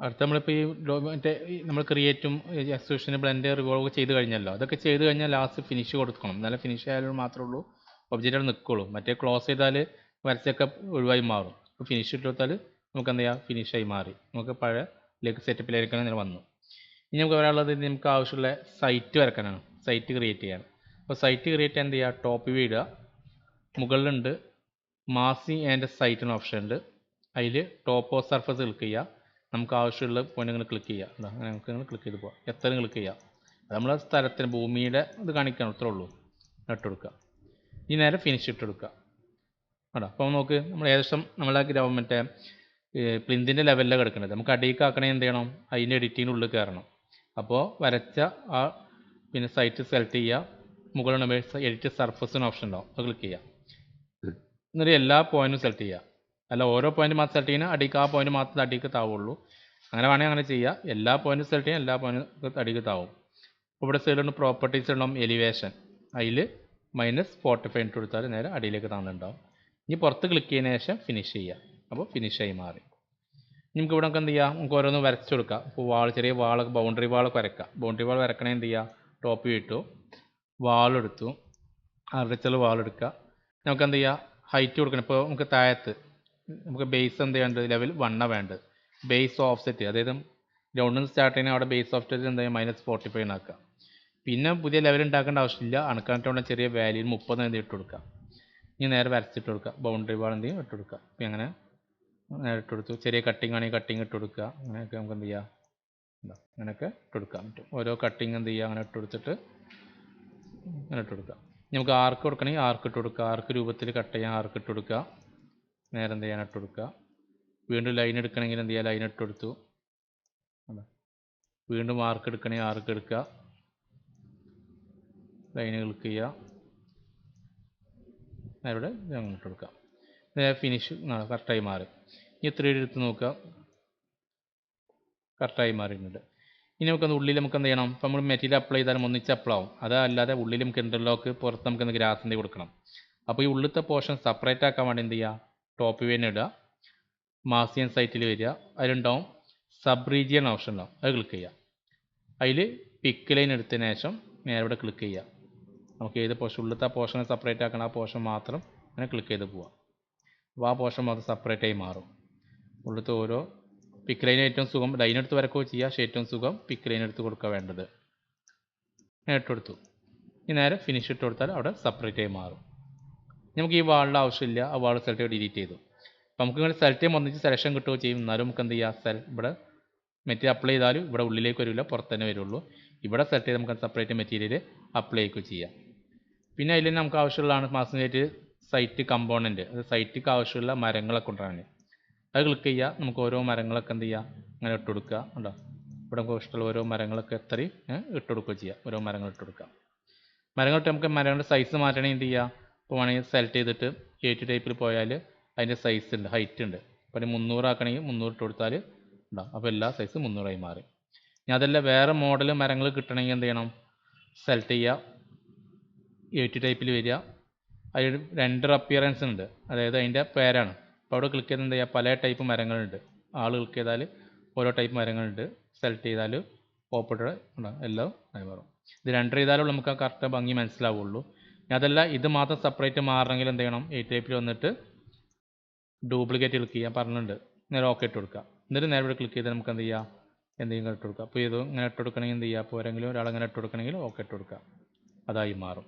അടുത്ത നമ്മളിപ്പോൾ നമ്മൾ ക്രിയേറ്റും എക്സ്ട്രൂഷന് ബ്ലെൻഡ് റിവോൾവ് ചെയ്ത് കഴിഞ്ഞല്ലോ. അതൊക്കെ ചെയ്ത് കഴിഞ്ഞാൽ ലാസ്റ്റ് ഫിനിഷ് കൊടുക്കണം. എന്നാലും ഫിനിഷ് ആയാലും മാത്രമേ ഉള്ളൂ ഒബ്ജക്റ്റ് അവിടെ നിൽക്കുള്ളൂ. മറ്റേ ക്ലോസ് ചെയ്താൽ വരച്ചൊക്കെ ഒഴിവായി മാറും. അപ്പോൾ ഫിനിഷ് ഇട്ട് കൊടുത്താൽ നമുക്ക് എന്ത് ചെയ്യാം, ഫിനിഷായി മാറി. നമുക്ക് പഴയലേക്ക് സെറ്റപ്പിലേക്കാണ് ഇങ്ങനെ വന്നു. ഇനി നമുക്ക് പറയാനുള്ളത് നമുക്ക് ആവശ്യമുള്ള സൈറ്റ് വരക്കാനാണ്. സൈറ്റ് ക്രിയേറ്റ് ചെയ്യാൻ. അപ്പോൾ സൈറ്റ് ക്രിയേറ്റ് ചെയ്യാൻ എന്ത് ചെയ്യുക, ടോപ്പ് വ്യൂ ഇടുക. മുകളിലുണ്ട് മാസ്കിങ് ആൻഡ് സൈറ്റ് എന്ന ഓപ്ഷൻ ഉണ്ട്. അതിൽ ടോപ്പ് ഓഫ് സർഫസ് ക്ലിക്ക് ചെയ്യുക. നമുക്ക് ആവശ്യമുള്ള പോയിന്റ് ക്ലിക്ക് ചെയ്യുക. അങ്ങനെ നമുക്ക് ക്ലിക്ക് ചെയ്ത് പോകാം. എത്ര ക്ലിക്ക് ചെയ്യുക. അത് നമ്മളെ സ്ഥലത്തിന് ഭൂമിയുടെ ഇത് കാണിക്കണം, അത്രേ ഉള്ളൂ. ഇട്ട് കൊടുക്കുക. ഈ നേരെ ഫിനിഷ് ഇട്ട് കൊടുക്കുക. അപ്പോൾ നോക്ക്, നമ്മൾ ഏകദേശം നമ്മളെ മറ്റേ പ്ലിന്തിൻ്റെ ലെവലിലാണ് കിടക്കുന്നത്. നമുക്ക് അടിയിലേക്ക് ആക്കണേ എന്ത് ചെയ്യണം, അതിൻ്റെ എഡിറ്റിങ്ങിനുള്ളിൽ കയറണം. അപ്പോൾ വരച്ച ആ സൈറ്റ് സെലക്ട് ചെയ്യുക. മുകളിൽ എഡിറ്റ് സർഫസ് എന്ന ഓപ്ഷൻ ഉണ്ടാവും, അത് ക്ലിക്ക് ചെയ്യുക. എന്നിട്ട് എല്ലാ പോയിന്റും സെലക്ട് ചെയ്യുക. അല്ല ഓരോ പോയിന്റ് മാത്രം സെലക്ട് ചെയ്യുന്ന അടിക്ക് ആ പോയിന്റ് മാത്രമേ അടിക്ക് താവുള്ളൂ. അങ്ങനെ വേണമെങ്കിൽ അങ്ങനെ ചെയ്യുക. എല്ലാ പോയിന്റും സെലക്ട് ചെയ്യാൻ എല്ലാ പോയിന്റും അടിക്ക് താവും. ഇവിടെ സൈഡിൽ പ്രോപ്പർട്ടീസ് ഉണ്ടാവും, എലിവേഷൻ. അതിൽ -45 ഇട്ട് കൊടുത്താൽ നേരെ അടിയിലേക്ക് താന്നുണ്ടാവും. ഇനി പുറത്ത് ക്ലിക്ക് ചെയ്യുന്ന ശേഷം ഫിനിഷ് ചെയ്യുക. അപ്പോൾ ഫിനിഷായി മാറി. നമുക്ക് ഇവിടെ എന്ത് ചെയ്യുക, നമുക്ക് ഓരോന്ന് വരച്ചു കൊടുക്കാം. ഇപ്പോൾ ചെറിയ വാളൊക്കെ ബൗണ്ടറി വാളൊക്കെ വരക്കാം. ബൗണ്ടറി വാൾ വരക്കണേ എന്ത് ചെയ്യുക, ടോപ്പ് വ്യൂ ഇട്ടു, വാളെടുത്തു, അരച്ചൽ വാളെടുക്കുക. നമുക്ക് എന്ത് ചെയ്യുക, ഹൈറ്റ് കൊടുക്കണം. ഇപ്പോൾ നമുക്ക് താഴത്ത് നമുക്ക് ബേസ് എന്ത് ചെയ്യേണ്ടത്, ലെവൽ 1 വേണ്ടത്. ബേസ് ഓഫ്സെറ്റ്, അതായത് ഗ്രൗണ്ടിൽ നിന്ന് സ്റ്റാർട്ട് ചെയ്യുന്ന അവിടെ ബേസ് ഓഫ്സെറ്റ് എന്താ ചെയ്യുക, -45 ആക്കുക. പിന്നെ പുതിയ ലെവൽ ഉണ്ടാക്കേണ്ട ആവശ്യമില്ല. അണക്കാനുള്ള ചെറിയ വാല്യൂ 30 എന്ത് ഇട്ട് കൊടുക്കുക. ഇനി നേരെ വരച്ചിട്ട് കൊടുക്കുക. ബൗണ്ടറി വാൾ എന്ത് ചെയ്യും ഇട്ട് കൊടുക്കുക. ഇപ്പം അങ്ങനെ നേരെ ഇട്ട് കൊടുത്തു. ചെറിയ കട്ടിങ് ആണെങ്കിൽ കട്ടിങ് ഇട്ട് കൊടുക്കുക. അങ്ങനെയൊക്കെ നമുക്ക് എന്ത് ചെയ്യാം, അങ്ങനെയൊക്കെ ഇട്ട് കൊടുക്കാൻ പറ്റും. ഓരോ കട്ടിങ് എന്ത് ചെയ്യുക, അങ്ങനെ ഇട്ട് കൊടുത്തിട്ട് അങ്ങനെ ഇട്ട് കൊടുക്കുക. നമുക്ക് ആർക്ക് കൊടുക്കണമെങ്കിൽ ആർക്ക് ഇട്ട് കൊടുക്കുക. ആർക്ക് രൂപത്തിൽ കട്ട് ചെയ്യാൻ ആർക്ക് ഇട്ട് കൊടുക്കുക. നേരെ എന്ത് ചെയ്യാൻ ഇട്ട് കൊടുക്കുക. വീണ്ടും ലൈൻ എടുക്കണമെങ്കിൽ എന്ത് ചെയ്യുക, ലൈൻ ഇട്ട് കൊടുത്തു. വീണ്ടും ആർക്ക് എടുക്കണമെങ്കിൽ ആർക്ക് എടുക്കുക. ലൈന് ക്ലിക്ക് ചെയ്യുക. ഇവിടെ അങ്ങനെ ഇട്ട് കൊടുക്കുക. ഫിനിഷ് കറക്റ്റായി മാറി. ഇനി 3D എടുത്ത് നോക്കുക, കറക്റ്റായി മാറിയിട്ടുണ്ട്. ഇനി നമുക്കൊന്ന് ഉള്ളിൽ നമുക്ക് എന്ത് ചെയ്യണം, ഇപ്പോൾ നമ്മൾ മെറ്റീരിയൽ അപ്ലൈ ചെയ്താലും ഒന്നിച്ച് അപ്ലൈ ആവും. അതല്ലാതെ ഉള്ളിൽ നമുക്ക് ഇൻ്റർലോക്ക്, പുറത്ത് നമുക്ക് ഗ്രാസിൻ്റെ കൊടുക്കണം. അപ്പോൾ ഈ ഉള്ളിലത്തെ പോർഷൻ സെപ്പറേറ്റ് ആക്കാൻ വേണ്ടി എന്ത് ചെയ്യുക, ടോപ്പ് വ്യൂ ഇടുക, മാസ്കിങ് സൈറ്റിൽ വരിക. അതിലുണ്ടാവും സബ് റീജിയൻ ഓപ്ഷൻ ഉണ്ടാവും, അത് ക്ലിക്ക് ചെയ്യുക. അതിൽ പിക്ക് ലൈൻ എടുത്തതിന് ശേഷം നേരെ ഇവിടെ ക്ലിക്ക് ചെയ്യുക. നമുക്ക് ഏത് പോർഷൻ ഉള്ളിലത്തെ ആ പോർഷൻ സെപ്പറേറ്റ് ആക്കണം, ആ പോർഷൻ മാത്രം അങ്ങനെ ക്ലിക്ക് ചെയ്ത് പോവാം. അപ്പോൾ ആ പോർഷൻ മാത്രം സെപ്പറേറ്റ് ആയി മാറും. ഉള്ളിലത്തെ ഓരോ പിക്ക് ലൈൻ ഏറ്റവും സുഖം ലൈൻ എടുത്ത് വരക്കുകയോ ചെയ്യുക. പക്ഷേ ഏറ്റവും സുഖം പിക്ക് ലൈൻ എടുത്ത് കൊടുക്കുക വേണ്ടത്. ഞാൻ ഇട്ട് കൊടുത്തു. ഇനി നേരെ ഫിനിഷ് ഇട്ട് കൊടുത്താൽ അവിടെ സെപ്പറേറ്റ് ആയി മാറും. നമുക്ക് ഈ വാളിൻ്റെ ആവശ്യമില്ല, ആ വാൾ സെലക്ട് ചെയ്ത് ഡിലീറ്റ് ചെയ്തു. അപ്പോൾ നമുക്ക് ഇങ്ങനെ സെലക്ട് ചെയ്യുമ്പോൾ ഒന്നിച്ച് സെലക്ഷൻ കിട്ടുകയോ ചെയ്യും. എന്നാലും നമുക്ക് എന്ത് ചെയ്യുക, ഇവിടെ മെറ്റീരിയൽ അപ്ലൈ ചെയ്താലും ഇവിടെ ഉള്ളിലേക്ക് വരില്ല, പുറത്ത് തന്നെ വരുള്ളൂ. ഇവിടെ സെലക്ട് ചെയ്ത് നമുക്ക് സെപ്പറേറ്റ് മെറ്റീരിയൽ അപ്ലൈ ചെയ്യുകയോ ചെയ്യാം. പിന്നെ അതിൽ തന്നെ നമുക്ക് ആവശ്യമുള്ളതാണ് മാസ്കിങ് സൈറ്റ് കമ്പോണൻറ്റ്. അത് സൈറ്റിക്ക് ആവശ്യമുള്ള മരങ്ങളൊക്കെ കൊണ്ടുവരാൻ അത് ക്ലിക്ക് ചെയ്യുക. നമുക്ക് ഓരോ മരങ്ങളൊക്കെ എന്ത് ചെയ്യുക, അങ്ങനെ ഇട്ട് കൊടുക്കുക. ഉണ്ടോ, ഇവിടെ നമുക്ക് ഇഷ്ടമുള്ള ഓരോ മരങ്ങളൊക്കെ എത്രയും ഇട്ട് കൊടുക്കുകയോ ചെയ്യുക. ഓരോ മരങ്ങൾ ഇട്ട് കൊടുക്കുക. മരങ്ങൾ ഇട്ട് നമുക്ക് മരങ്ങളുടെ സൈസ് മാറ്റണമെങ്കിൽ എന്ത് ചെയ്യുക, ഇപ്പോൾ വേണമെങ്കിൽ സെലക്ട് ചെയ്തിട്ട് A2 ടൈപ്പിൽ പോയാൽ അതിൻ്റെ സൈസ് ഉണ്ട്, ഹൈറ്റ് ഉണ്ട്. അപ്പോൾ 300 ആക്കണമെങ്കിൽ 300 ഇട്ട് കൊടുത്താൽ ഉണ്ടാവും. അപ്പോൾ എല്ലാ സൈസ് 300 ആയി മാറി. ഇനി അതല്ല വേറെ മോഡൽ മരങ്ങൾ കിട്ടണമെങ്കിൽ എന്ത് ചെയ്യണം, സെലക്ട് ചെയ്യുക, A2 ടൈപ്പിൽ വരിക. അതിൽ റെൻഡർ അപ്പിയറൻസ് ഉണ്ട്, അതായത് അതിൻ്റെ പേരാണ്. അപ്പോൾ അവിടെ ക്ലിക്ക് ചെയ്ത് എന്ത് ചെയ്യുക, പല ടൈപ്പ് മരങ്ങളുണ്ട്. ആൾ ക്ലിക്ക് ചെയ്താൽ ഓരോ ടൈപ്പ് മരങ്ങളുണ്ട്. സെലക്ട് ചെയ്താൽ ഓപ്പറേറ്റർ എല്ലാം ആയി മാറും. ഇത് റെൻഡർ ചെയ്താലും നമുക്ക് ആ കറക്റ്റ് ഭംഗി മനസ്സിലാവുള്ളൂ. അതല്ല ഇത് മാത്രം സെപ്പറേറ്റ് മാറണമെങ്കിൽ എന്ത് ചെയ്യണം, A2 ടൈപ്പിൽ വന്നിട്ട് ഡ്യൂപ്ലിക്കേറ്റ് ക്ലിക്ക് ചെയ്യാൻ പറഞ്ഞിട്ടുണ്ട്. നേരെ ഓക്കെ ഇട്ട് കൊടുക്കുക. എന്നിട്ട് നേരെ ഇവിടെ ക്ലിക്ക് ചെയ്താൽ നമുക്ക് എന്ത് ചെയ്യുക, എന്തെങ്കിലും ഇട്ട് കൊടുക്കുക. അപ്പോൾ ഇത് ഇങ്ങനെ ഇട്ട് കൊടുക്കണമെങ്കിൽ എന്ത് ചെയ്യുക, അപ്പോൾ ആരെങ്കിലും ഒരാളങ്ങനെ ഇട്ട് കൊടുക്കണമെങ്കിൽ ഓക്കെ ഇട്ട് കൊടുക്കുക. അതായി മാറും.